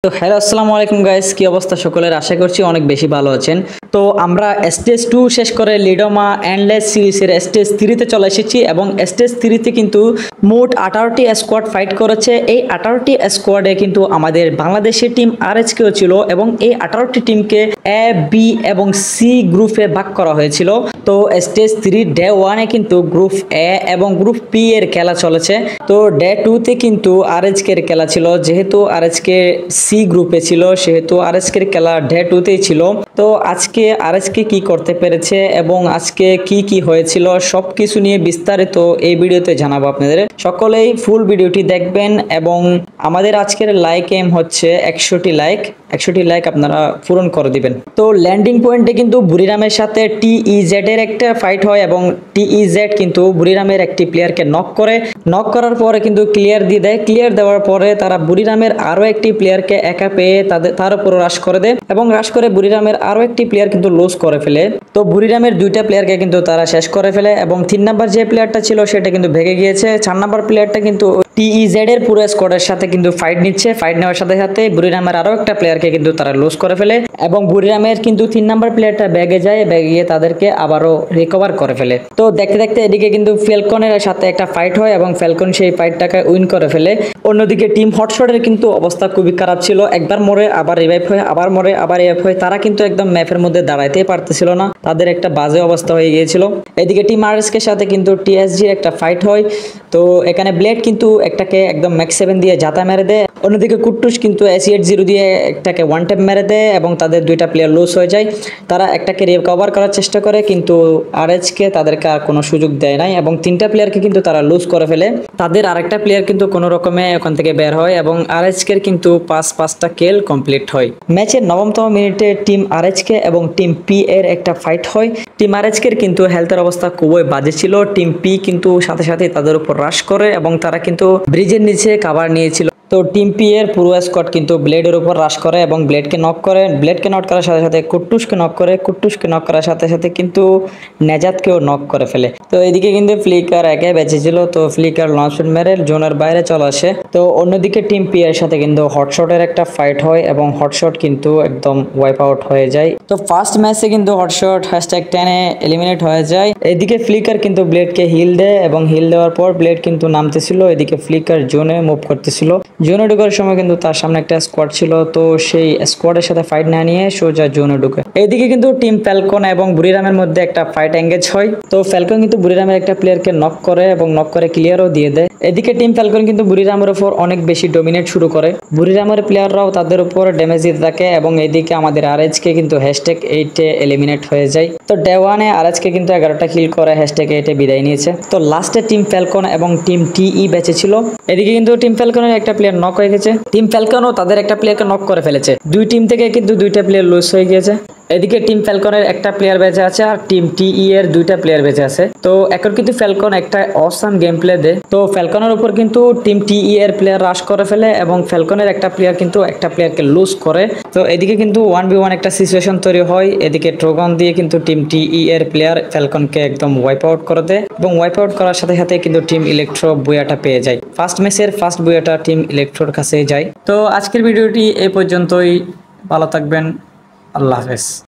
তো হ্যালো আসসালামু আলাইকুম গাইস, কি অবস্থা সকলের? আশা করছি অনেক বেশি ভালো আছেন। তো আমরা স্টেজ 2 শেষ করে লিডোমা এন্ডলেস সিরিজের স্টেজ 3 তে চলে এসেছি এবং স্টেজ 3 তে কিন্তু মোট 18টি স্কোয়াড ফাইট করেছে। এই 18টি স্কোয়াডে কিন্তু আমাদের বাংলাদেশের টিম আরএচকেও ছিল এবং এই 18টি টিমকে এ বি এবং সি গ্রুপে ভাগ করা হয়েছিল। তো স্টেজ 3 ডে 1 এ কিন্তু গ্রুপ এ এবং গ্রুপ পি এর খেলা চলেছে। তো ডে 2 তে কিন্তু আরএচকে এর খেলা ছিল, যেহেতু আরএচকে সি গ্রুপে ছিল সেহেতু আরএসকে এর খেলা ডে 2 তেই ছিল। তো আজকে আরএসকে কি করতে পেরেছে এবং আজকে কি কি হয়েছিল সবকিছু নিয়ে বিস্তারিত এই ভিডিওতে জানাবো আপনাদের। সকলেই ফুল ভিডিওটি দেখবেন এবং আমাদের আজকের লাইক এম হচ্ছে 100টি লাইক আপনারা পূরণ করে দিবেন। তো ল্যান্ডিং পয়েন্টে কিন্তু বুড়িরামের সাথে টিইজেড এর একটা ফাইট হয় এবং টিইজেড কিন্তু বুড়িরামের একটি প্লেয়ারকে নক করার পরে কিন্তু ক্লিয়ার দিয়ে দেয়। ক্লিয়ার দেওয়ার পরে তারা বুড়িরামের আরো একটি প্লেয়ারকে একা পেয়ে তার উপর রাশ করে দেয় এবং রাশ করে বুড়িরামের আরো একটি প্লেয়ার কিন্তু লুজ করে ফেলে। তো বুড়িরামের দুইটা প্লেয়ারকে কিন্তু তারা শেষ করে ফেলে এবং 3 নাম্বার যে প্লেয়ারটা ছিল সেটা কিন্তু ভেঙে গিয়েছে। 4 নাম্বার প্লেয়ারটা কিন্তু টিইজেড এর পুরো স্কোয়াডের সাথে কিন্তু ফাইট নিচ্ছে। ফাইট নেওয়ার সাথে সাথে বুড়িরামের আরো একটা প্লেয়ারকে কিন্তু তারা লুজ করে ফেলে এবং বুড়িরামের কিন্তু 3 নাম্বার প্লেয়ারটা ব্যাগে যায়, ব্যাগে গিয়ে তাদেরকে আবারও রিকভার করে ফেলে। তো দেখতে দেখতে এদিকে কিন্তু ফ্যালকনের সাথে একটা ফাইট হয় এবং ফ্যালকন সেই ফাইটটাকে উইন করে ফেলে। অন্যদিকে টিম হটশটের কিন্তু অবস্থা খুবই খারাপ ছিল। একবার মরে আবার রিভাইভ হয়, আবার মরে আবার রিভাইভ হয়। তারা কিন্তু একদম ম্যাপের মধ্যে দাঁড়াইতেই পারতেছিল না, তাদের একটা বাজে অবস্থা হয়ে গিয়েছিল। এদিকে টিম আরএসকে সাথে কিন্তু টিএসজির একটা ফাইট হয়। তো এখানে ব্লেড কিন্তু একটাকে একদম ম্যাক্স 7 দিয়ে জাতা মেরে দেয়। অন্যদিকে কুট্টুস কিন্তু AC-8-0 দিয়ে একটাকে ওয়ান ট্যাপ মেরে দেয় এবং তাদের দুইটা প্লেয়ার লুজ হয়ে যায়। তারা একটাকে রিকভার করার চেষ্টা করে কিন্তু আরএচকে তাদেরকে আর কোনো সুযোগ দেয় নাই এবং 3টা প্লেয়ারকে কিন্তু তারা লুজ করে ফেলে। তাদের আরেকটা প্লেয়ার কিন্তু কোনো রকমে ওখান থেকে বের হয় এবং আরএচকে কিন্তু 5টা কিল কমপ্লিট হয়। ম্যাচের 9তম মিনিটে টিম আরএচকে এবং টিম পি এর একটা ফাইট হয়। টিম আরএচকে কিন্তু হেলথের অবস্থা খুবই বাজে ছিল। টিম পি কিন্তু সাথে সাথে তাদের উপর রাশ করে এবং তারা কিন্তু ব্রিজের নিচে কভার নিয়েছিল। তো টিম পি এর পুরো স্কোয়াড কিন্তু ব্লেডের উপর রাশ করে এবং ব্লেডকে নক করে। ব্লেডকে নক করার সাথে সাথে কুট্টুসকে নক করে। কুট্টুসকে নক করার সাথে সাথে কিন্তু নেজাতকেও নক করে ফেলে। তো এদিকে কিন্তু ফ্লিকার একে বেঁচে ছিল। তো ফ্লিকার লঞ্চপ্যাড মেরে জোনের বাইরে চলে আসে। তো অন্যদিকে টিম পি এর সাথে কিন্তু হটশটের একটা ফাইট হয় এবং হটশট কিন্তু একদম ওয়াইপ আউট হয়ে যায়। তো ফার্স্ট ম্যাচে কিন্তু হটশট #10 এ এলিমিনেট হয়ে যায়। এদিকে ফ্লিকার কিন্তু ব্লেডকে হিল দেয় এবং হিল দেওয়ার পর ব্লেড কিন্তু নামতেছিল। এদিকে ফ্লিকার জোনে মুভ করতেছিল। জোনে ঢোকার সময় কিন্তু তার সামনে একটা স্কোয়াড ছিল, তো সেই স্কোয়াডের সাথে ফাইট না নিয়ে সোজা জোনে ঢুকে। এইদিকে কিন্তু টিম ফ্যালকন এবং বুড়িরামের মধ্যে একটা ফাইট এঙ্গেজ হয়। তো ফ্যালকন কিন্তু বুড়িরামের একটা প্লেয়ারকে নক করে এবং নক করে ক্লিয়ারও দিয়ে দেয়। এদিকে টিম ফ্যালকন কিন্তু বুড়িরামের উপর অনেক বেশি ডমিনেট শুরু করে। বুড়িরামের প্লেয়াররাও তাদের উপর ড্যামেজ দিতে থাকে এবং এদিকে আমাদের আরএচকে কিন্তু #8 এ এলিমিনেট হয়ে যায়। তো ডে 1 এ আরএচকে কিন্তু 11টা কিল করে #8 এ বিদায় নিয়েছে। তো লাস্টে টিম ফ্যালকন এবং টিম টিই বেঁচে ছিল। এদিকে কিন্তু টিম ফ্যালকনের একটা প্লেয়ার নক হয়ে গেছে। টিম ফ্যালকনও তাদের একটা প্লেয়ারকে নক করে ফেলেছে। দুই টিম থেকে কিন্তু দুইটা প্লেয়ার লুজ হয়ে গিয়েছে। এদিকে টিম ফ্যালকনের একটা প্লেয়ার বেঁচে আছে আর টিম টিই এর দুইটা প্লেয়ার বেঁচে আছে। তো এখন কিন্তু ফ্যালকন একটা অসাম গেম প্লে দেয়। তো ফ্যালকনের উপর কিন্তু টিম টিই এর প্লেয়ার রাশ করে ফেলে এবং ফ্যালকনের একটা প্লেয়ার কিন্তু একটা প্লেয়ারকে লুজ করে। তো এদিকে কিন্তু 1v1 একটা সিচুয়েশন তৈরি হয়। এদিকে ট্রোগন দিয়ে কিন্তু টিম টিই এর প্লেয়ার ফ্যালকনকে একদম ওয়াইপ আউট করে দেয় এবং ওয়াইপ আউট করার সাথে সাথে কিন্তু টিম ইলেকট্রো বুয়াটা পেয়ে যায়। ফার্স্ট ম্যাচের ফার্স্ট বুয়াটা টিম ইলেকট্রোর কাছে যায়। তো আজকের ভিডিওটি এই পর্যন্তই। ভালো থাকবেন। আল্লাহ হাফেজ।